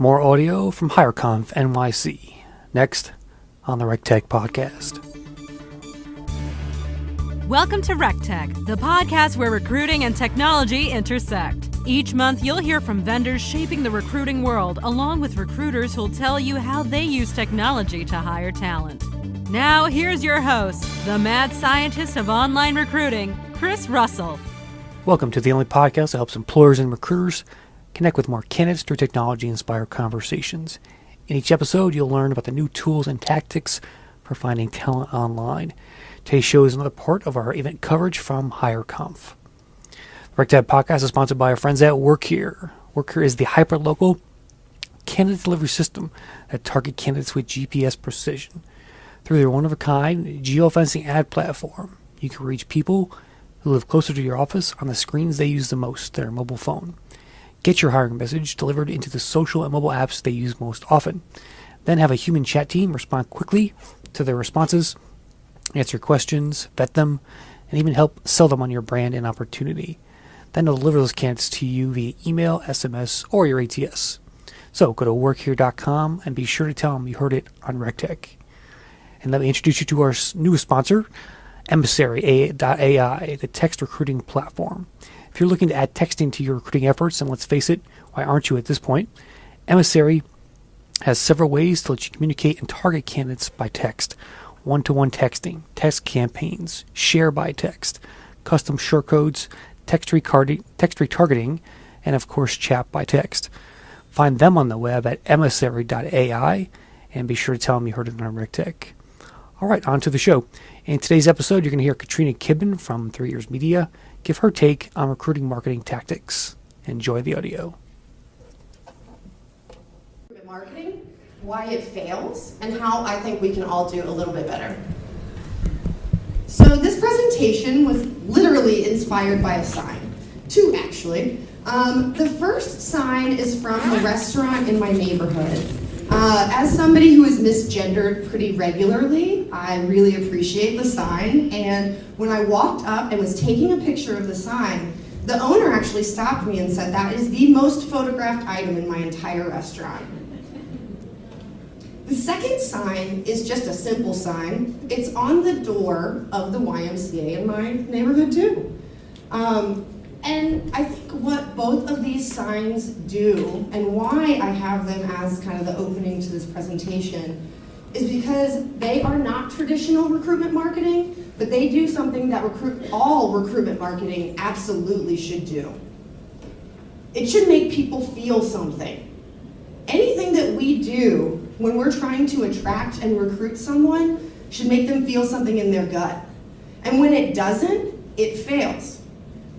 More audio from HireConf NYC. Next on the RecTech podcast. Welcome to RecTech, the podcast where recruiting and technology intersect. Each month, you'll hear from vendors shaping the recruiting world, along with recruiters who'll tell you how they use technology to hire talent. Now, here's your host, the mad scientist of online recruiting, Chris Russell. Welcome to the only podcast that helps employers and recruiters connect with more candidates through technology-inspired conversations. In each episode, you'll learn about the new tools and tactics for finding talent online. Today's show is another part of our event coverage from HireConf. The RecTech podcast is sponsored by our friends at WorkHere. WorkHere is the hyper-local candidate delivery system that target candidates with GPS precision. Through their one-of-a-kind geofencing ad platform, you can reach people who live closer to your office on the screens they use the most, their mobile phone. Get your hiring message delivered into the social and mobile apps they use most often. Then have a human chat team respond quickly to their responses, answer questions, vet them, and even help sell them on your brand and opportunity. Then they'll deliver those candidates to you via email, SMS, or your ATS. So go to workhere.com and be sure to tell them you heard it on RecTech. And let me introduce you to our newest sponsor, Emissary.ai, the text recruiting platform. If you're looking to add texting to your recruiting efforts, and let's face it, why aren't you at this point? Emissary has several ways to let you communicate and target candidates by text. One-to-one texting, text campaigns, share by text, custom short codes, text retargeting, and of course chat by text. Find them on the web at Emissary.ai, and be sure to tell them you heard it on RecTech. All right, on to the show. In today's episode, you're going to hear Katrina Kibben from 3 Years Media give her take on recruiting marketing tactics. Enjoy the audio. Marketing, why it fails, and how I think we can all do a little bit better. So this presentation was literally inspired by a sign. Two, actually. The first sign is from a restaurant in my neighborhood. As somebody who is misgendered pretty regularly, I really appreciate the sign, and when I walked up and was taking a picture of the sign, the owner actually stopped me and said, "That is the most photographed item in my entire restaurant." The second sign is just a simple sign. It's on the door of the YMCA in my neighborhood too. And I think what both of these signs do, and why I have them as kind of the opening to this presentation, is because they are not traditional recruitment marketing, but they do something that all recruitment marketing absolutely should do. It should make people feel something. Anything that we do when we're trying to attract and recruit someone should make them feel something in their gut. And when it doesn't, it fails.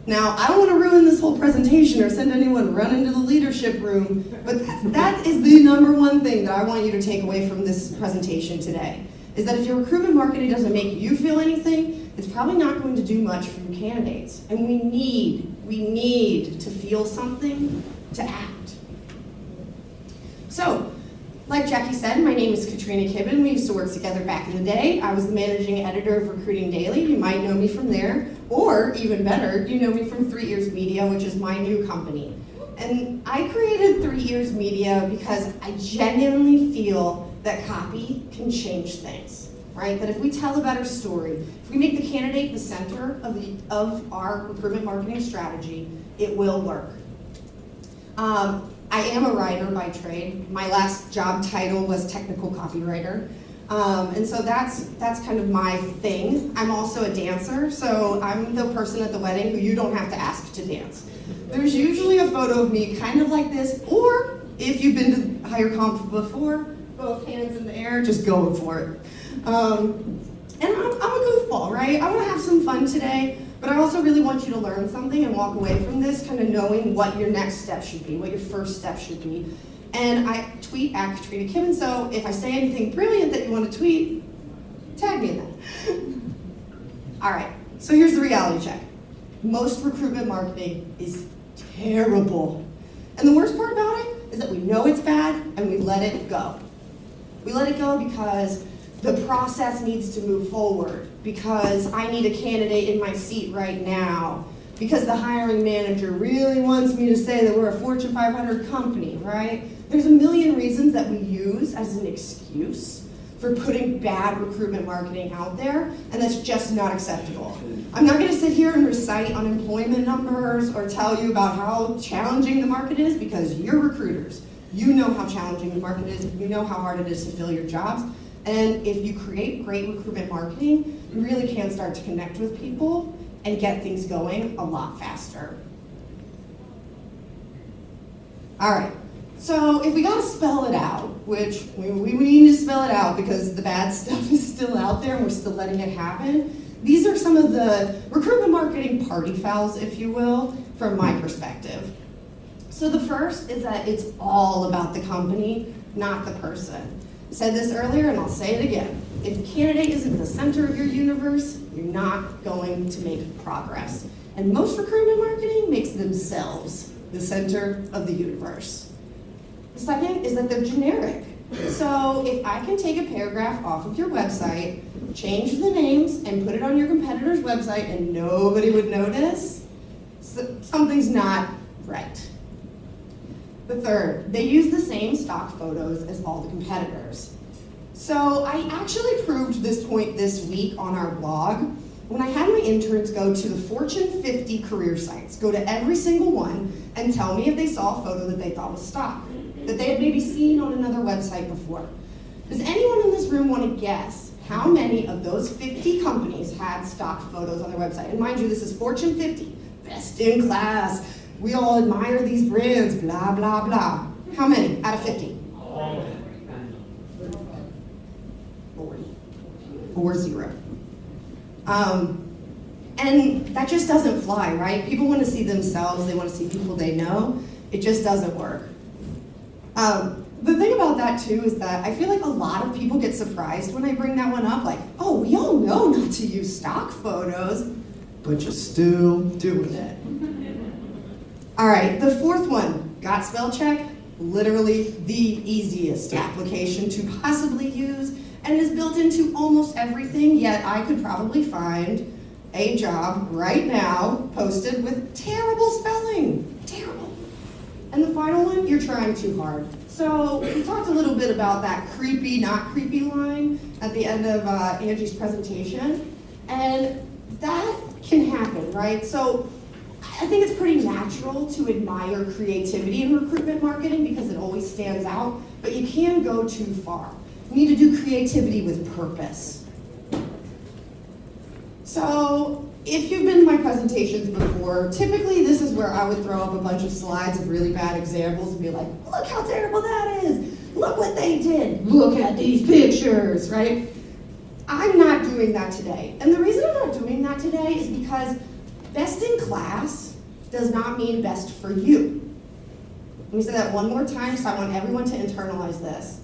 Now, I don't want to ruin this whole presentation or send anyone running to the leadership room, but that is the number one thing that I want you to take away from this presentation today, is that if your recruitment marketing doesn't make you feel anything, it's probably not going to do much for your candidates. And we need to feel something to act. So, like Jackie said, my name is Katrina Kibben. We used to work together back in the day. I was the managing editor of Recruiting Daily. You might know me from there. Or, even better, you know me from 3 Years Media, which is my new company. And I created 3 Years Media because I genuinely feel that copy can change things, right? That if we tell a better story, if we make the candidate the center of our recruitment marketing strategy, it will work. I am a writer by trade. My last job title was technical copywriter. And so that's kind of my thing. I'm also a dancer, so I'm the person at the wedding who you don't have to ask to dance. There's usually a photo of me kind of like this, or if you've been to HireConf before, both hands in the air, just going for it. And I'm a goofball, right? I want to have some fun today, but I also really want you to learn something and walk away from this kind of knowing what your next step should be, what your first step should be. And I tweet at Katrina Kibben, so if I say anything brilliant that you want to tweet, tag me in that. All right, so here's the reality check. Most recruitment marketing is terrible. And the worst part about it is that we know it's bad and we let it go. We let it go because the process needs to move forward, because I need a candidate in my seat right now, because the hiring manager really wants me to say that we're a Fortune 500 company, right? There's a million reasons that we use as an excuse for putting bad recruitment marketing out there, and that's just not acceptable. I'm not gonna sit here and recite unemployment numbers or tell you about how challenging the market is, because you're recruiters. You know how challenging the market is, you know how hard it is to fill your jobs, and if you create great recruitment marketing, you really can start to connect with people and get things going a lot faster. All right. So if we gotta spell it out, which we need to spell it out because the bad stuff is still out there and we're still letting it happen, these are some of the recruitment marketing party fouls, if you will, from my perspective. So the first is that it's all about the company, not the person. I said this earlier and I'll say it again. If the candidate isn't the center of your universe, you're not going to make progress. And most recruitment marketing makes themselves the center of the universe. The second is that they're generic. So if I can take a paragraph off of your website, change the names, and put it on your competitor's website and nobody would notice, something's not right. The third, they use the same stock photos as all the competitors. So I actually proved this point this week on our blog when I had my interns go to the Fortune 50 career sites, go to every single one and tell me if they saw a photo that they thought was stock, that they had maybe seen on another website before. Does anyone in this room want to guess how many of those 50 companies had stock photos on their website? And mind you, this is Fortune 50, best in class. We all admire these brands, blah, blah, blah. How many out of 50? 40. And that just doesn't fly, right? People want to see themselves, they want to see people they know. It just doesn't work. The thing about that too is that I feel like a lot of people get surprised when I bring that one up, like, oh, we all know not to use stock photos, but you're still doing it. All right, the fourth one, got Spellcheck? Literally the easiest application to possibly use and is built into almost everything, yet I could probably find a job right now posted with terrible spelling, terrible. And the final one, you're trying too hard. So we talked a little bit about that creepy, not creepy line at the end of Angie's presentation, and that can happen, right? So I think it's pretty natural to admire creativity in recruitment marketing because it always stands out, but you can go too far. You need to do creativity with purpose. So if you've been to my presentations before, typically this is where I would throw up a bunch of slides of really bad examples and be like, look how terrible that is. Look what they did. Look at these pictures, right? I'm not doing that today. And the reason I'm not doing that today is because best in class does not mean best for you. Let me say that one more time because I want everyone to internalize this.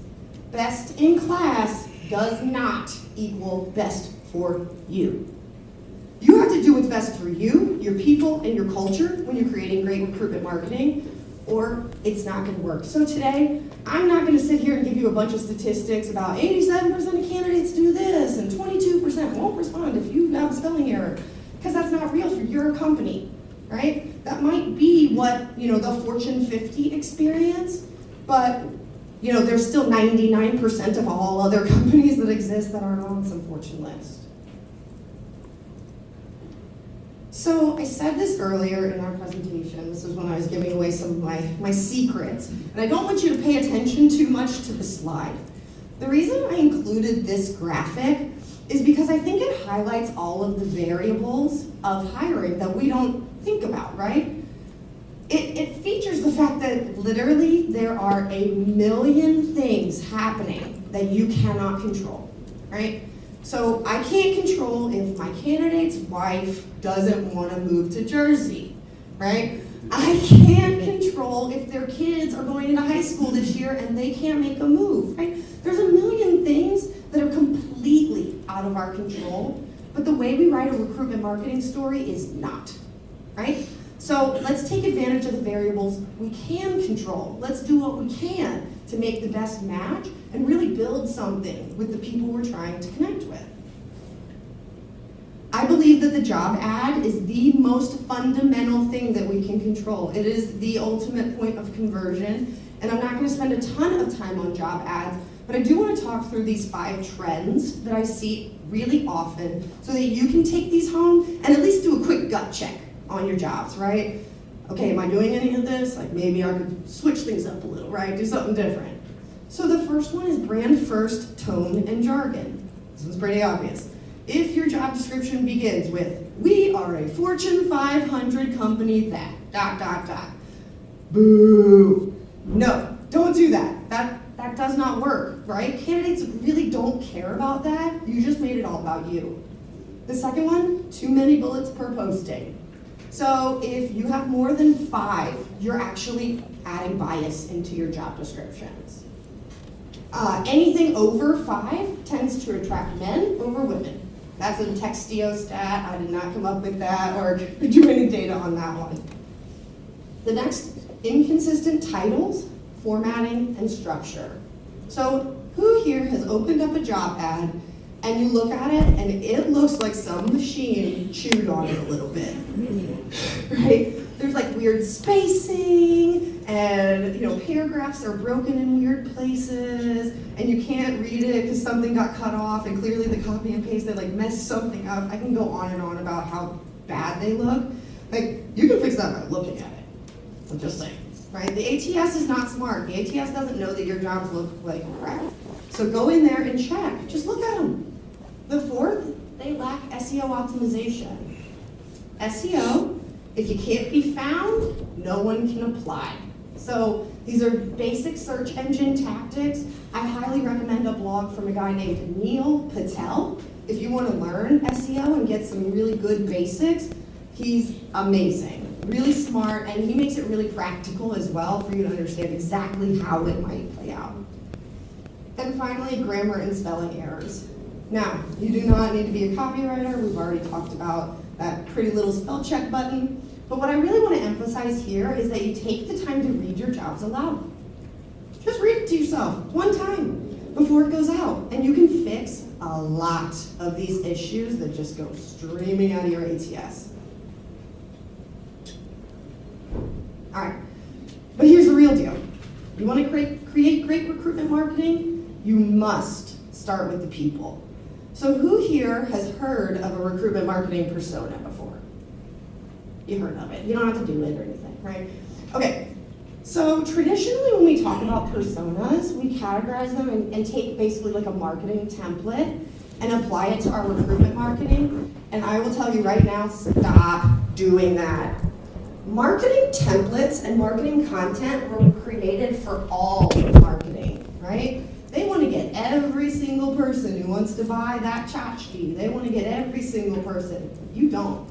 Best in class does not equal best for you. You have to do what's best for you, your people, and your culture when you're creating great recruitment marketing, or it's not going to work. So today, I'm not going to sit here and give you a bunch of statistics about 87% of candidates do this and 22% won't respond if you have a spelling error, because that's not real for your company, right? That might be what, the Fortune 50 experience, but there's still 99% of all other companies that exist that aren't on some Fortune list. So I said this earlier in our presentation. This is when I was giving away some of my secrets. And I don't want you to pay attention too much to the slide. The reason I included this graphic is because I think it highlights all of the variables of hiring that we don't think about, right? It features the fact that literally there are a million things happening that you cannot control, right? So I can't control if my candidate's wife doesn't want to move to Jersey, right? I can't control if their kids are going into high school this year and they can't make a move, right? There's a million things that are completely out of our control, but the way we write a recruitment marketing story is not, right? So let's take advantage of the variables we can control. Let's do what we can to make the best match and really build something with the people we're trying to connect with. I believe believe that the job ad is the most fundamental thing that we can control. It is the ultimate point of conversion, and I'm not going to spend a ton of time on job ads, but I do want to talk through these 5 trends that I see really often so that you can take these home and at least do a quick gut check on your jobs, right? Okay, am I doing any of this? Like maybe I could switch things up a little, right? Do something different. So the first one is brand first, tone, and jargon. This one's pretty obvious. If your job description begins with, we are a Fortune 500 company that, ... Boo. No, don't do that. That does not work, right? Candidates really don't care about that. You just made it all about you. The second one, too many bullets per posting. So if you have more than 5, you're actually adding bias into your job descriptions. Anything over 5 tends to attract men over women. That's a Textio stat. I did not come up with that or do any data on that one. The next, inconsistent titles, formatting, and structure. So who here has opened up a job ad and you look at it and it looks like some machine chewed on it a little bit, right? There's like weird spacing and paragraphs are broken in weird places and you can't read it because something got cut off and clearly the copy and paste, they like messed something up. I can go on and on about how bad they look. Like you can fix that by looking at it. I'm just saying, right? The ATS is not smart. The ATS doesn't know that your jobs look like crap. So go in there and check. Just look at them. The fourth, they lack SEO optimization. SEO, if you can't be found, no one can apply. So these are basic search engine tactics. I highly recommend a blog from a guy named Neil Patel. If you want to learn SEO and get some really good basics, he's amazing. Really smart, and he makes it really practical as well for you to understand exactly how it might play out. And finally, grammar and spelling errors. Now, you do not need to be a copywriter. We've already talked about that pretty little spell check button. But what I really want to emphasize here is that you take the time to read your jobs aloud. Just read it to yourself one time before it goes out. And you can fix a lot of these issues that just go streaming out of your ATS. All right, but here's the real deal. You want to create great recruitment marketing? You must start with the people. So who here has heard of a recruitment marketing persona before? You heard of it. You don't have to do it or anything, right? Okay, so traditionally when we talk about personas, we categorize them and take basically like a marketing template and apply it to our recruitment marketing. And I will tell you right now, stop doing that. Marketing templates and marketing content were created for all marketing, right? They want to get every single person who wants to buy that tchotchke. They want to get every single person. You don't.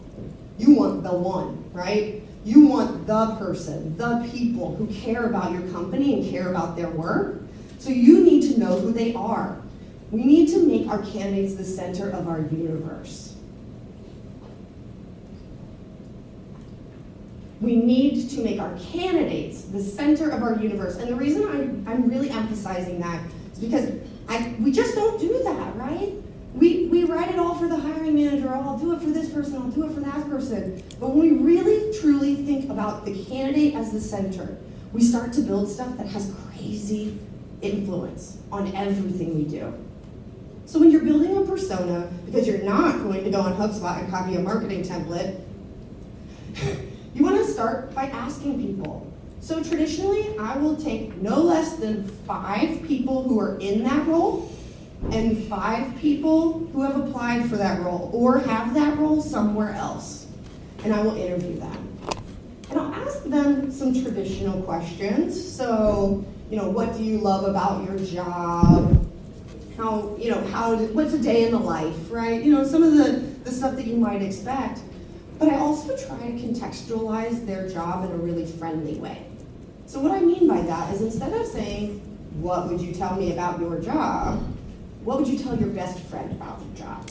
You want the one, right? You want the person, the people who care about your company and care about their work. So you need to know who they are. We need to make our candidates the center of our universe. We need to make our candidates the center of our universe. And the reason I'm really emphasizing that is because we just don't do that, right? We write it all for the hiring manager. Oh, I'll do it for this person, I'll do it for that person. But when we really, truly think about the candidate as the center, we start to build stuff that has crazy influence on everything we do. So when you're building a persona, because you're not going to go on HubSpot and copy a marketing template, you want to start by asking people. So traditionally, I will take no less than 5 people who are in that role and 5 people who have applied for that role or have that role somewhere else. And I will interview them. And I'll ask them some traditional questions. So, what do you love about your job? What's a day in the life, right? Some of the stuff that you might expect. But I also try to contextualize their job in a really friendly way. So what I mean by that is instead of saying, what would you tell me about your job? What would you tell your best friend about your job?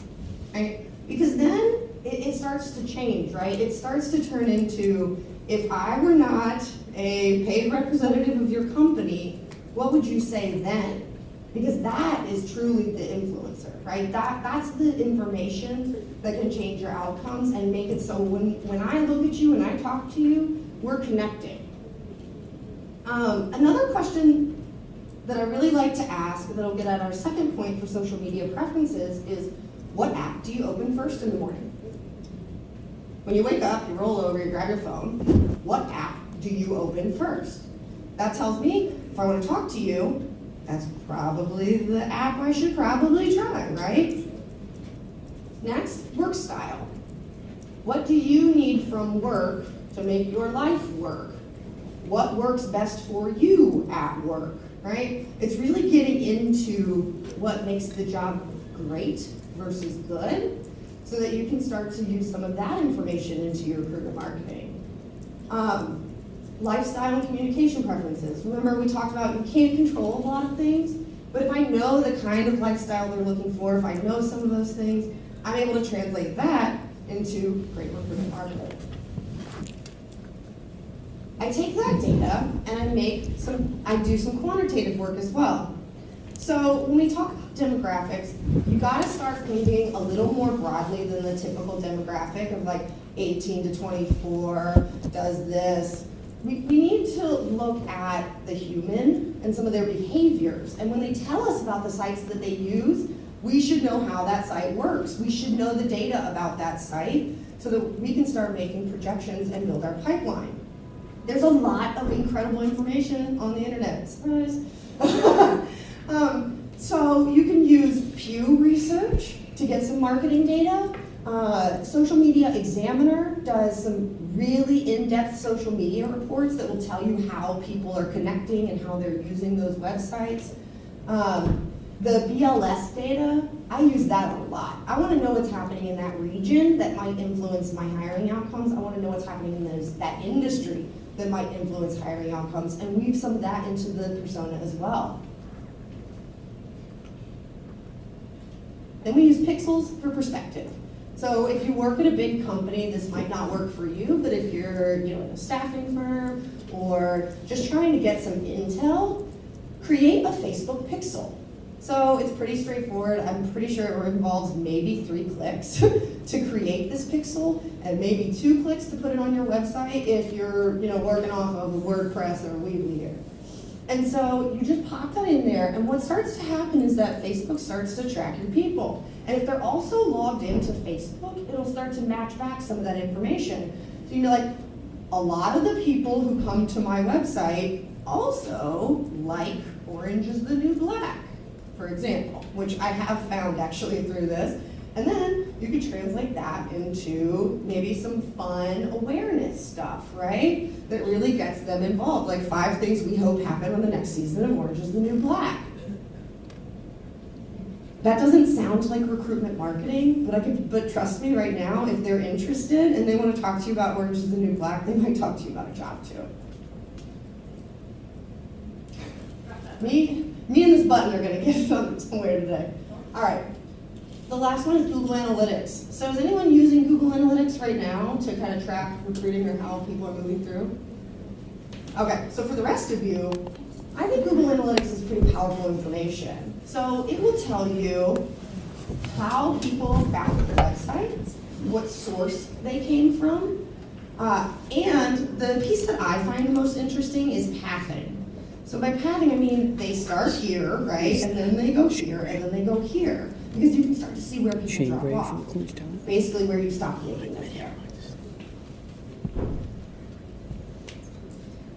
Right? Because then it starts to change, right? It starts to turn into, if I were not a paid representative of your company, what would you say then? Because that is truly the influencer, right? That's the information that can change your outcomes and make it so when I look at you and I talk to you, we're connecting. Another question that I really like to ask that'll get at our second point for social media preferences is, what app do you open first in the morning? When you wake up, you roll over, you grab your phone, what app do you open first? That tells me if I want to talk to you, that's probably the app I should probably try, right? Next, work style. What do you need from work to make your life work? What works best for you at work, right? It's really getting into what makes the job great versus good so that you can start to use some of that information into your recruitment marketing. Lifestyle and communication preferences. Remember we talked about you can't control a lot of things, but if I know the kind of lifestyle they're looking for, if I know some of those things, I'm able to translate that into great recruitment marketing. I take that data and I do some quantitative work as well. So when we talk about demographics, you gotta start thinking a little more broadly than the typical demographic of like 18 to 24, does this. We need to look at the human and some of their behaviors. And when they tell us about the sites that they use, we should know how that site works. We should know the data about that site so that we can start making projections and build our pipeline. There's a lot of incredible information on the internet. Surprise. So you can use Pew Research to get some marketing data. Social Media Examiner does some really in-depth social media reports that will tell you how people are connecting and how they're using those websites. The BLS data, I use that a lot. I want to know what's happening in that region that might influence my hiring outcomes. I want to know what's happening in that industry that might influence hiring outcomes and weave some of that into the persona as well. Then we use pixels for perspective. So if you work at a big company, this might not work for you, but if you're in a staffing firm or just trying to get some intel, create a Facebook pixel. So it's pretty straightforward. I'm pretty sure it involves maybe 3 clicks to create this pixel and maybe 2 clicks to put it on your website if you're working off of WordPress or Weebly here. And so you just pop that in there, and what starts to happen is that Facebook starts to track your people. And if they're also logged into Facebook, it'll start to match back some of that information. So like, a lot of the people who come to my website also like Orange is the New Black, for example, which I have found actually through this. And then you can translate that into maybe some fun awareness stuff, right? That really gets them involved, like 5 things we hope happen on the next season of Orange is the New Black. That doesn't sound like recruitment marketing, but trust me right now, if they're interested and they want to talk to you about Orange is the New Black, they might talk to you about a job too. Me and this button are going to get somewhere today. All right. The last one is Google Analytics. So is anyone using Google Analytics right now to kind of track recruiting or how people are moving through? Okay, so for the rest of you, I think Google Analytics is pretty powerful information. So it will tell you how people found the website, what source they came from, and the piece that I find the most interesting is pathing. So by pathing, I mean they start here, right, and then they go here, and then they go here. Because you can start to see where people drop off. Basically where you stop making them there.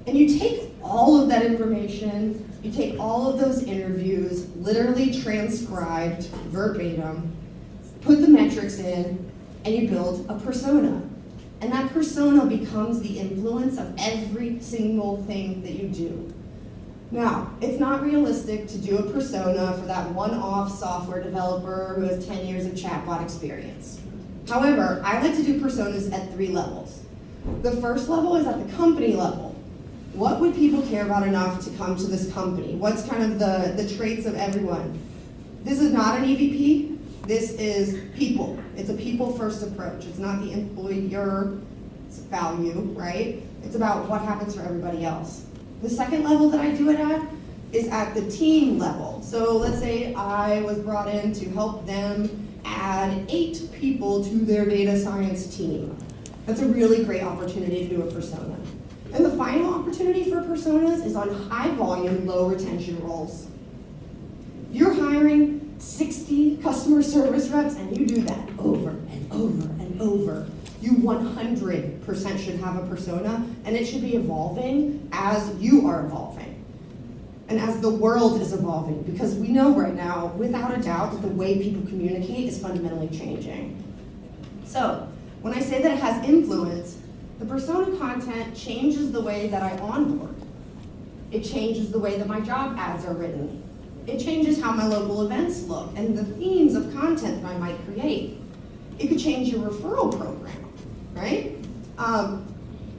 And you take all of that information, you take all of those interviews, literally transcribed verbatim, put the metrics in, and you build a persona. And that persona becomes the influence of every single thing that you do. Now, it's not realistic to do a persona for that one-off software developer who has 10 years of chatbot experience. However, I like to do personas at 3 levels. The first level is at the company level. What would people care about enough to come to this company? What's kind of the traits of everyone? This is not an EVP. This is people. It's a people-first approach. It's not the employer value, right? It's about what happens for everybody else. The second level that I do it at is at the team level. So let's say I was brought in to help them add 8 people to their data science team. That's a really great opportunity to do a persona. And the final opportunity for personas is on high volume, low retention roles. You're hiring 60 customer service reps and you do that over and over and over. You 100% should have a persona, and it should be evolving as you are evolving and as the world is evolving, because we know right now, without a doubt, that the way people communicate is fundamentally changing. So when I say that it has influence, the persona content changes the way that I onboard. It changes the way that my job ads are written. It changes how my local events look and the themes of content that I might create. It could change your referral program, right?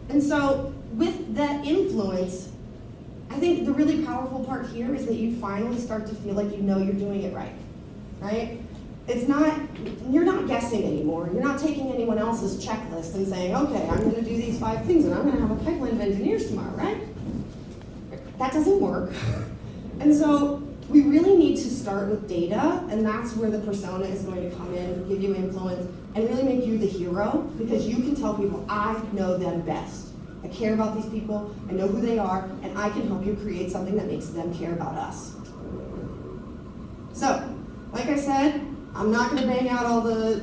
And so with that influence, I think the really powerful part here is that you finally start to feel like you know you're doing it right? It's not, you're not guessing anymore. You're not taking anyone else's checklist and saying, okay, I'm gonna do these 5 things and I'm gonna have a pipeline of engineers tomorrow, right? That doesn't work. And so we really need to start with data, and that's where the persona is going to come in, give you influence, and really make you the hero, because you can tell people, I know them best. I care about these people, I know who they are, and I can help you create something that makes them care about us. So, like I said, I'm not going to bang out all the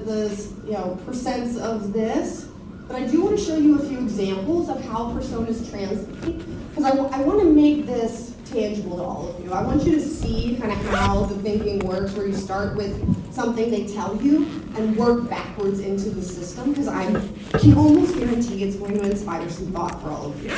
percents of this, but I do want to show you a few examples of how personas translate, because I want to make this tangible to all of you. I want you to see kind of how the thinking works, where you start with something they tell you and work backwards into the system, because I can almost guarantee it's going to inspire some thought for all of you.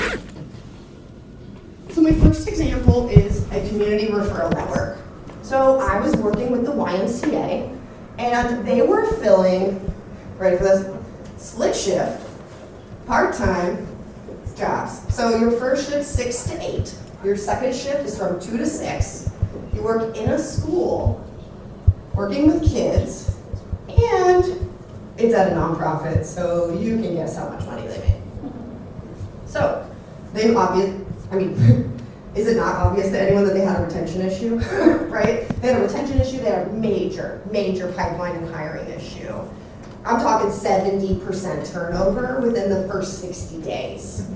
So my first example is a community referral network. So I was working with the YMCA, and they were filling, ready for this, split shift, part-time jobs. So your first shift 6 to 8. Your second shift is from 2 to 6. You work in a school, working with kids, and it's at a nonprofit, so you can guess how much money they made. So, is it not obvious to anyone that they had a retention issue, right? They had a retention issue, they had a major pipeline and hiring issue. I'm talking 70% turnover within the first 60 days,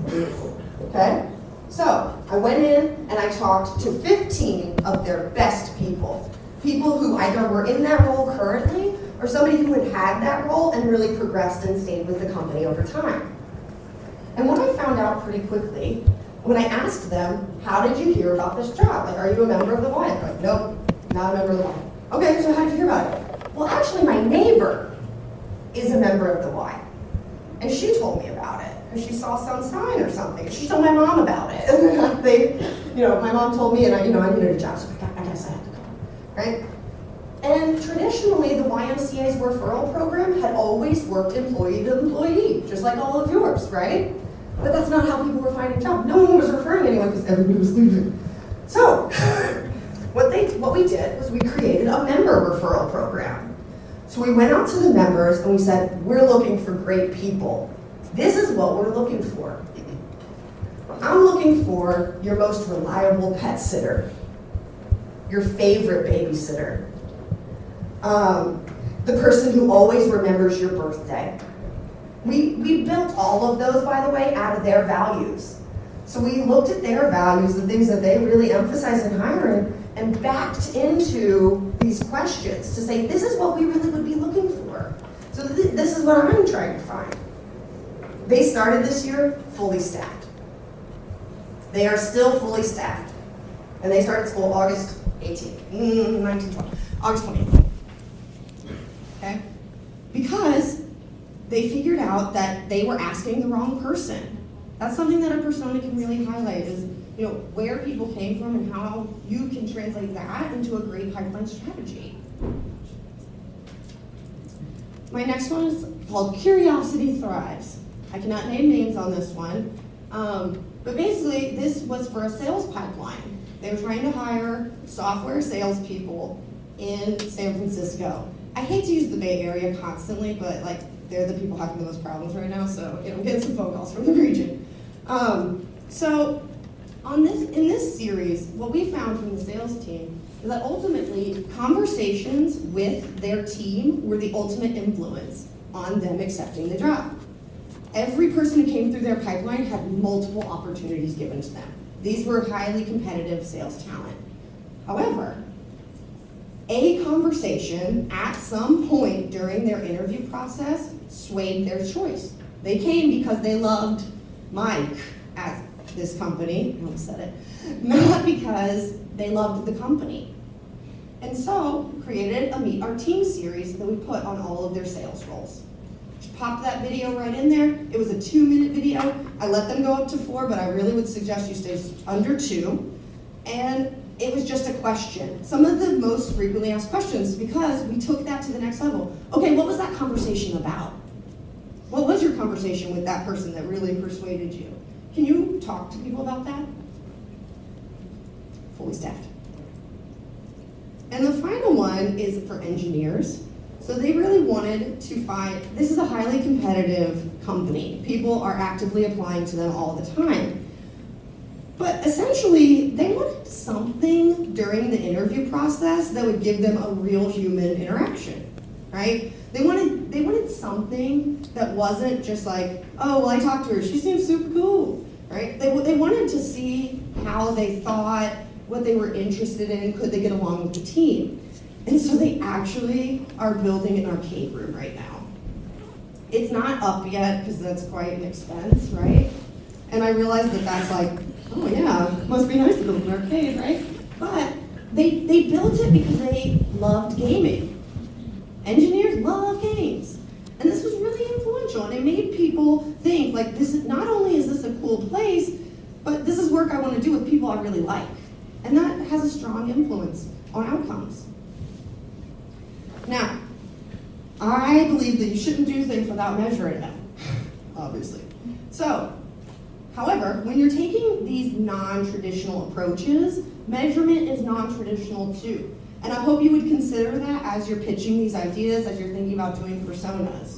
okay? So I went in and I talked to 15 of their best people who either were in that role currently or somebody who had had that role and really progressed and stayed with the company over time. And what I found out pretty quickly, when I asked them, how did you hear about this job? Like, are you a member of the Y? They're like, nope, not a member of the Y. Okay, so how did you hear about it? Well, actually, my neighbor is a member of the Y. And she told me about it, because she saw some sign or something. She told my mom about it. And my mom told me, and I needed a job, so I guess I had to go, right? And traditionally, the YMCA's referral program had always worked employee to employee, just like all of yours, right? But that's not how people were finding jobs. No one was referring anyone because everybody was leaving. So, what we did was we created a member referral program. So we went out to the members and we said, we're looking for great people. This is what we're looking for. I'm looking for your most reliable pet sitter, your favorite babysitter, the person who always remembers your birthday. We built all of those, by the way, out of their values. So we looked at their values, the things that they really emphasize in hiring, and backed into these questions to say, this is what we really would be looking for. So this is what I'm trying to find. They started this year fully staffed. They are still fully staffed. And they started school August 18th, August 20th. Okay? Because they figured out that they were asking the wrong person. That's something that a persona can really highlight is, where people came from and how you can translate that into a great pipeline strategy. My next one is called Curiosity Thrives. I cannot name names on this one, but basically this was for a sales pipeline. They were trying to hire software salespeople in San Francisco. I hate to use the Bay Area constantly, but they're the people having the most problems right now, so I'm getting some phone calls from the region. So In this series, what we found from the sales team is that ultimately conversations with their team were the ultimate influence on them accepting the job. Every person who came through their pipeline had multiple opportunities given to them. These were highly competitive sales talent. However, a conversation at some point during their interview process swayed their choice. They came because they loved Mike at this company, I almost said it, not because they loved the company. And so created a Meet Our Team series that we put on all of their sales roles. Just popped that video right in there. It was a 2-minute video. I let them go up to 4, but I really would suggest you stay under 2. And it was just a question. Some of the most frequently asked questions, because we took that to the next level. Okay, what was that conversation about? What was your conversation with that person that really persuaded you? Can you talk to people about that? Fully staffed. And the final one is for engineers. So they really wanted to find, this is a highly competitive company. People are actively applying to them all the time. But essentially, they wanted something during the interview process that would give them a real human interaction, right? They wanted something that wasn't just like, oh, well, I talked to her, she seems super cool, right? They wanted to see how they thought, what they were interested in, could they get along with the team? And so they actually are building an arcade room right now. It's not up yet because that's quite an expense, right? And I realized that that's like, oh yeah, must be nice to build an arcade, right? But they built it because they loved gaming. Engineers love games. And this was really influential, and it made people think, like, this is, not only is this a cool place, but this is work I want to do with people I really like. And that has a strong influence on outcomes. Now, I believe that you shouldn't do things without measuring them, obviously. So, however, when you're taking these non-traditional approaches, measurement is non-traditional too. And I hope you would consider that as you're pitching these ideas, as you're thinking about doing personas.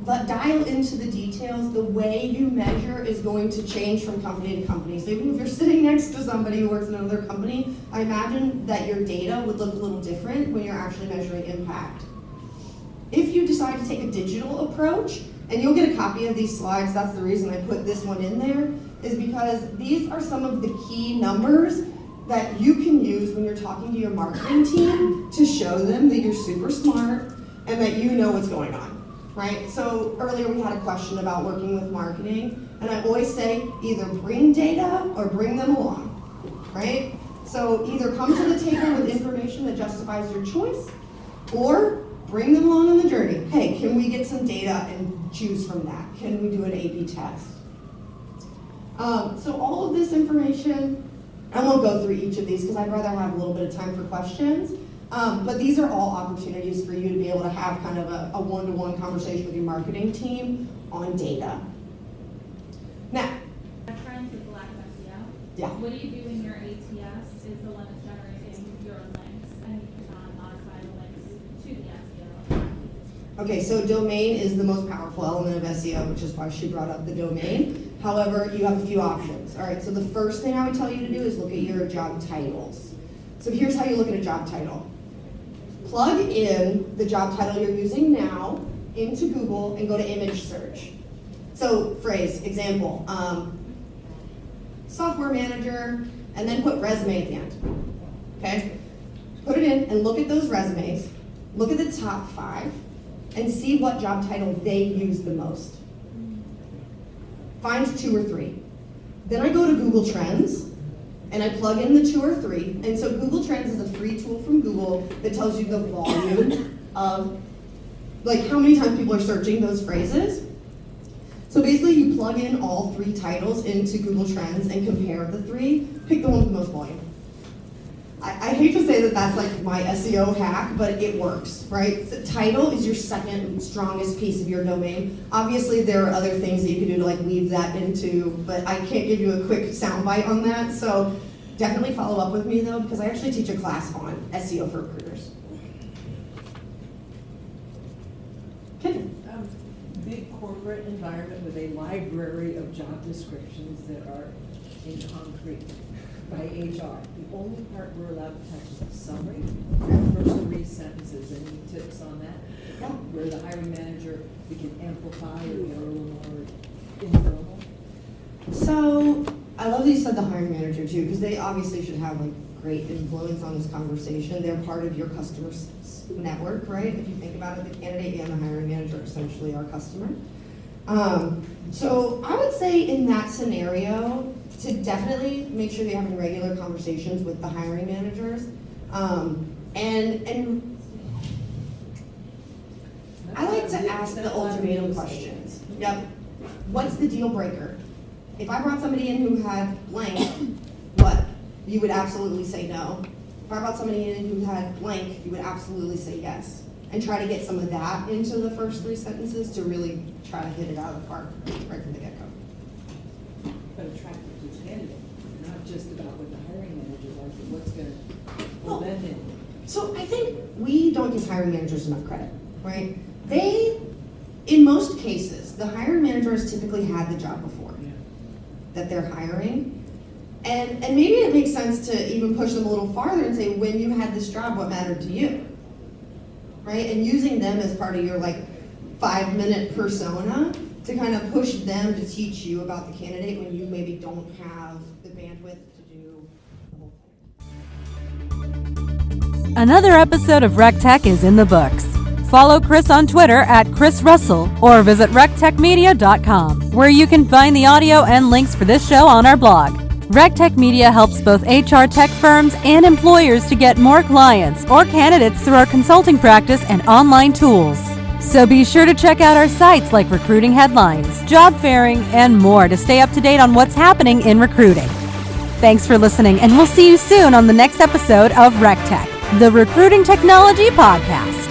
But dial into the details. The way you measure is going to change from company to company. So even if you're sitting next to somebody who works in another company, I imagine that your data would look a little different when you're actually measuring impact. If you decide to take a digital approach, and you'll get a copy of these slides, that's the reason I put this one in there, is because these are some of the key numbers that you can use when you're talking to your marketing team to show them that you're super smart and that you know what's going on, right? So earlier we had a question about working with marketing, and I always say either bring data or bring them along, right? So either come to the table with information that justifies your choice, or bring them along on the journey. Hey, can we get some data and choose from that? Can we do an A/B test? So all of this information, I won't go through each of these because I'd rather have a little bit of time for questions. But these are all opportunities for you to be able to have kind of a one-to-one conversation with your marketing team on data. Now, trends is the lack of SEO. Yeah. What do you do when your ATS is the one that's generating your links and you cannot modify the links to the SEO? Okay, so domain is the most powerful element of SEO, which is why she brought up the domain. However, you have a few options. All right, so the first thing I would tell you to do is look at your job titles. So here's how you look at a job title. Plug in the job title you're using now into Google and go to image search. So phrase, example, software manager, and then put resume at the end, okay? Put it in and look at those resumes, look at the top 5, and see what job title they use the most. Find 2 or 3. Then I go to Google Trends, and I plug in the 2 or 3. And so Google Trends is a free tool from Google that tells you the volume of, like, how many times people are searching those phrases. So basically you plug in all 3 titles into Google Trends and compare the 3, pick the one with the most volume. I hate to say that that's like my SEO hack, but it works, right? The title is your second strongest piece of your domain. Obviously, there are other things that you can do to like weave that into, but I can't give you a quick soundbite on that. So definitely follow up with me though, because I actually teach a class on SEO for recruiters. The big corporate environment with a library of job descriptions that are in concrete by HR. The only part we're allowed to touch is the summary, first 3 sentences. Any tips on that? Yeah. Where the hiring manager, we can amplify or be a little more informal. So I love that you said the hiring manager too, because they obviously should have like great influence on this conversation. They're part of your customer network, right? If you think about it, the candidate and the hiring manager are essentially our customer. So I would say in that scenario, to definitely make sure you're having regular conversations with the hiring managers. And I like to ask the ultimatum questions. Yep. What's the deal breaker? If I brought somebody in who had blank, what? You would absolutely say no. If I brought somebody in who had blank, you would absolutely say yes. And try to get some of that into the first 3 sentences to really try to hit it out of the park right from the get-go. But attractive to the candidate, not just about what the hiring manager wants, but what's going to pull them in. So I think we don't give hiring managers enough credit, right? They, in most cases, the hiring manager has typically had the job before that they're hiring. And maybe it makes sense to even push them a little farther and say, when you had this job, what mattered to you? Right? And using them as part of your like 5-minute persona to kind of push them to teach you about the candidate when you maybe don't have the bandwidth to do the whole thing. Another episode of RecTech is in the books. Follow Chris on Twitter at Chris Russell or visit rectechmedia.com, where you can find the audio and links for this show on our blog. RecTech Media helps both HR tech firms and employers to get more clients or candidates through our consulting practice and online tools. So be sure to check out our sites like Recruiting Headlines, Job Fairing, and more to stay up to date on what's happening in recruiting. Thanks for listening, and we'll see you soon on the next episode of RecTech, the Recruiting Technology Podcast.